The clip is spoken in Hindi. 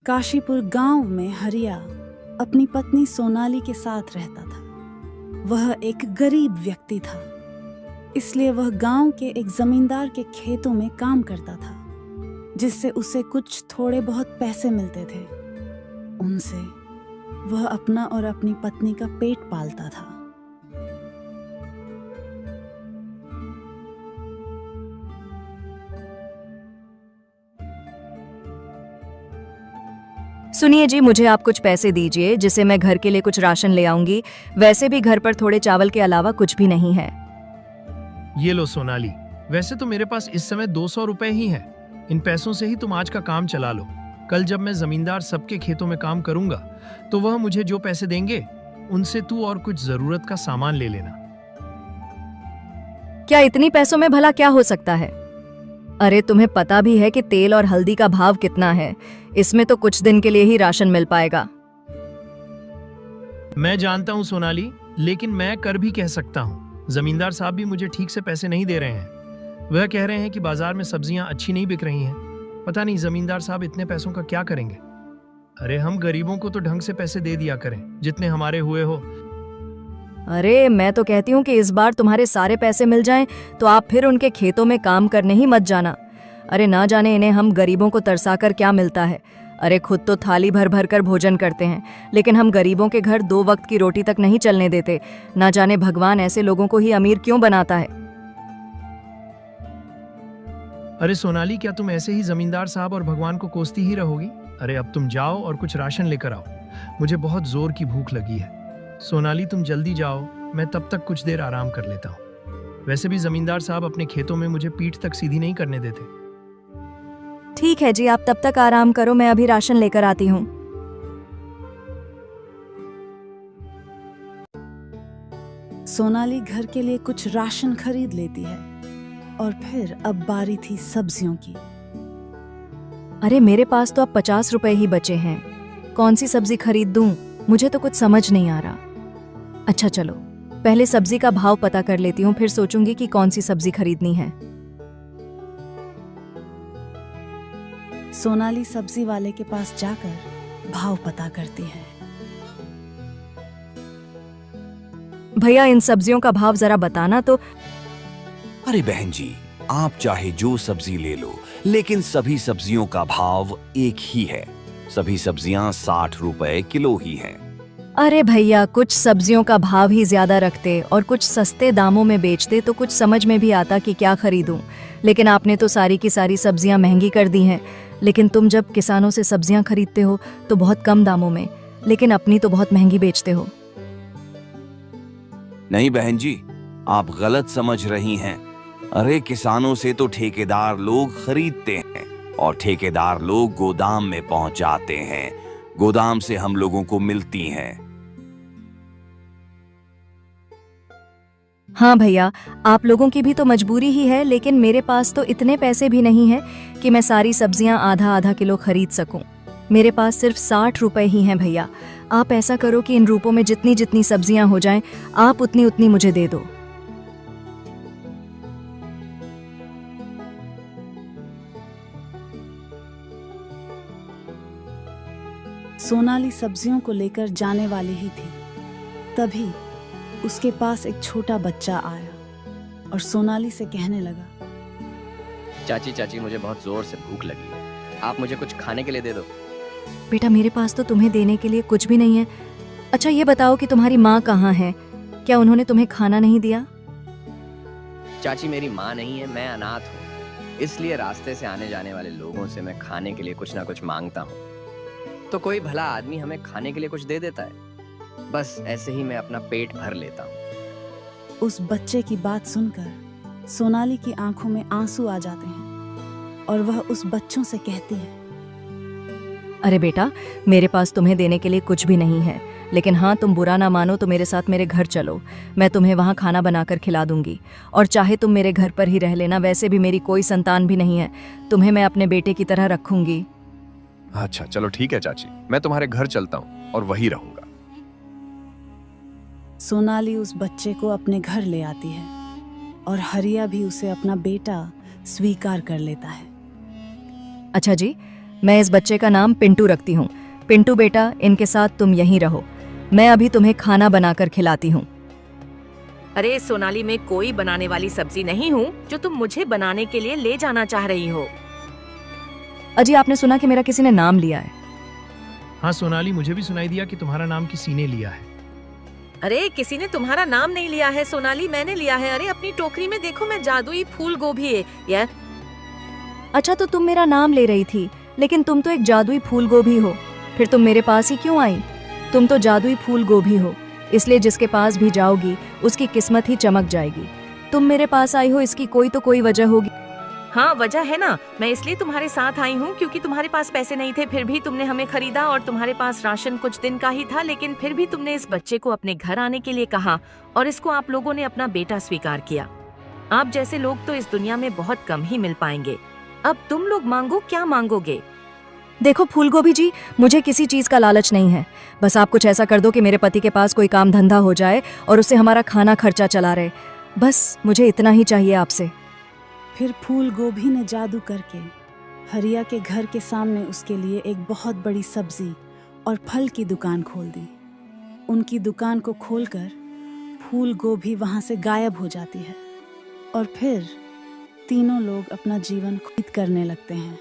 काशीपुर गांव में हरिया अपनी पत्नी सोनाली के साथ रहता था। वह एक गरीब व्यक्ति था, इसलिए वह गांव के एक जमींदार के खेतों में काम करता था, जिससे उसे कुछ थोड़े बहुत पैसे मिलते थे। उनसे वह अपना और अपनी पत्नी का पेट पालता था। सुनिए जी, मुझे आप कुछ पैसे दीजिए जिससे मैं घर के लिए कुछ राशन ले आऊंगी। वैसे भी घर पर थोड़े चावल के अलावा कुछ भी नहीं है। ये लो सोनाली, वैसे तो मेरे पास इस समय 200 रुपए ही हैं। इन पैसों से ही तुम आज का काम चला लो। कल जब मैं जमींदार सबके खेतों में काम करूंगा तो वह मुझे जो पैसे देंगे उनसे तू और कुछ जरूरत का सामान ले लेना। क्या इतनी पैसों में भला क्या हो सकता है? अरे तुम्हें पता भी है कि तेल और हल्दी का भाव कितना है। इसमें तो कुछ दिन के लिए ही राशन मिल पाएगा। मैं जानता हूँ सोनाली, लेकिन मैं कर भी कह सकता हूँ। जमींदार साहब भी मुझे ठीक से पैसे नहीं दे रहे हैं। वह कह रहे हैं कि बाजार में सब्जियां अच्छी नहीं बिक रही हैं। पता नहीं जमींदार साहब इतने पैसों का क्या करेंगे। अरे हम गरीबों को तो ढंग से पैसे दे दिया करें, जितने हमारे हुए हो। अरे मैं तो कहती हूँ कि इस बार तुम्हारे सारे पैसे मिल जाएं तो आप फिर उनके खेतों में काम करने ही मत जाना। अरे ना जाने इन्हें हम गरीबों को तरसाकर क्या मिलता है। अरे खुद तो थाली भर भर कर भोजन करते हैं, लेकिन हम गरीबों के घर 2 वक्त की रोटी तक नहीं चलने देते। ना जाने भगवान ऐसे लोगों को ही अमीर क्यों बनाता है। अरे सोनाली, क्या तुम ऐसे ही जमींदार साहब और भगवान को कोसती ही रहोगी? अरे अब तुम जाओ और कुछ राशन लेकर आओ। मुझे बहुत जोर की भूख लगी है। सोनाली तुम जल्दी जाओ, मैं तब तक कुछ देर आराम कर लेता हूँ। वैसे भी जमींदार साहब अपने खेतों में मुझे पीठ तक सीधी नहीं करने देते। ठीक है जी, आप तब तक आराम करो, मैं अभी राशन लेकर आती हूँ। सोनाली घर के लिए कुछ राशन खरीद लेती है और फिर अब बारी थी सब्जियों की। अरे मेरे पास तो अब 50 रुपए ही बचे हैं। कौन सी सब्जी खरीद दूं? मुझे तो कुछ समझ नहीं आ रहा। अच्छा चलो, पहले सब्जी का भाव पता कर लेती हूँ, फिर सोचूंगी कि कौन सी सब्जी खरीदनी है। सोनाली सब्जी वाले के पास जाकर भाव पता करती है। भैया इन सब्जियों का भाव जरा बताना तो। अरे बहन जी, आप चाहे जो सब्जी ले लो, लेकिन सभी सब्जियों का भाव एक ही है। सभी सब्जियां 60 रुपए किलो ही हैं। अरे भैया, कुछ सब्जियों का भाव ही ज्यादा रखते और कुछ सस्ते दामों में बेचते तो कुछ समझ में भी आता कि क्या खरीदूं। लेकिन आपने तो सारी की सारी सब्जियां महंगी कर दी हैं। लेकिन तुम जब किसानों से सब्जियां खरीदते हो तो बहुत कम दामों में, लेकिन अपनी तो बहुत महंगी बेचते हो। नहीं बहन जी, आप गलत समझ रही हैं। अरे किसानों से तो ठेकेदार लोग खरीदते हैं और ठेकेदार लोग गोदाम में पहुंचाते हैं। गोदाम से हम लोगों को मिलती हैं। हाँ भैया, आप लोगों की भी तो मजबूरी ही है, लेकिन मेरे पास तो इतने पैसे भी नहीं है कि मैं सारी सब्जियां आधा आधा किलो खरीद सकूं। मेरे पास सिर्फ 60 रुपए ही हैं भैया। आप ऐसा करो कि इन रूपों में जितनी जितनी सब्जियां हो जाएं, आप उतनी उतनी मुझे दे दो। सोनाली सब्जियों को लेकर जाने वाली ही थी, तभी उसके पास एक छोटा बच्चा आया और सोनाली से कहने लगा, चाची मुझे बहुत जोर से भूख लगी है, आप मुझे कुछ खाने के लिए दे दो। बेटा मेरे पास तो तुम्हें देने के लिए कुछ भी नहीं है। अच्छा ये बताओ कि तुम्हारी माँ कहाँ है? क्या उन्होंने तुम्हें खाना नहीं दिया? चाची मेरी माँ नहीं है, मैं अनाथ हूँ, इसलिए रास्ते से आने जाने वाले लोगों से मैं खाने के लिए कुछ ना कुछ मांगता हूँ, तो कोई भला आदमी हमें खाने के लिए कुछ दे देता है। बस ऐसे ही मैं अपना पेट भर लेता हूँ। उस बच्चे की बात सुनकर सोनाली की आंखों में आंसू आ जाते हैं और वह उस बच्चों से कहती है, अरे बेटा, मेरे पास तुम्हें देने के लिए कुछ भी नहीं है, लेकिन हाँ तुम बुरा ना मानो तो मेरे साथ मेरे घर चलो। मैं तुम्हें वहाँ खाना बनाकर खिला दूंगी और चाहे तुम मेरे घर पर ही रह लेना। वैसे भी मेरी कोई संतान भी नहीं है, तुम्हें मैं अपने बेटे की तरह रखूंगी। अच्छा चलो ठीक है चाची, मैं तुम्हारे घर चलता हूँ और वहीं रहूंगा। सोनाली उस बच्चे को अपने घर ले आती है और हरिया भी उसे अपना बेटा स्वीकार कर लेता है। अच्छा जी, मैं इस बच्चे का नाम पिंटू रखती हूँ। पिंटू बेटा, इनके साथ तुम यहीं रहो। मैं अभी तुम्हें खाना बनाकर खिलाती हूँ। अरे सोनाली, मैं कोई बनाने वाली सब्जी नहीं हूँ जो तुम मुझे बनाने के लिए ले जाना चाह रही हो। अजी, आपने सुना कि मेरा किसी ने नाम लिया है? हाँ सोनाली, मुझे भी सुनाई दिया कि तुम्हारा नाम किसी ने लिया है। अरे किसी ने तुम्हारा नाम नहीं लिया है सोनाली, मैंने लिया है। अरे अपनी टोकरी में देखो, मैं जादुई फूल गोभी है यार। अच्छा, तो तुम मेरा नाम ले रही थी, लेकिन तुम तो एक जादुई फूल गोभी हो। फिर तुम मेरे पास ही क्यों आई? तुम तो जादुई फूल गोभी हो, इसलिए जिसके पास भी जाओगी उसकी किस्मत ही चमक जाएगी। तुम मेरे पास आई हो, इसकी कोई तो कोई वजह होगी। हाँ वजह है ना, मैं इसलिए तुम्हारे साथ आई हूँ क्योंकि तुम्हारे पास पैसे नहीं थे, फिर भी तुमने हमें खरीदा। और तुम्हारे पास राशन कुछ दिन का ही था, लेकिन फिर भी तुमने इस बच्चे को अपने घर आने के लिए कहा और इसको आप लोगों ने अपना बेटा स्वीकार किया। आप जैसे लोग तो इस दुनिया में बहुत कम ही मिल पाएंगे। अब तुम लोग मांगो, क्या मांगोगे? देखो फूलगोभी जी, मुझे किसी चीज का लालच नहीं है। बस आप कुछ ऐसा कर दो कि मेरे पति के पास कोई काम धंधा हो जाए और उससे हमारा खाना खर्चा चला रहे। बस मुझे इतना ही चाहिए आपसे। फिर फूल गोभी ने जादू करके हरिया के घर के सामने उसके लिए एक बहुत बड़ी सब्जी और फल की दुकान खोल दी। उनकी दुकान को खोलकर फूल गोभी वहां से गायब हो जाती है और फिर तीनों लोग अपना जीवन खुद करने लगते हैं।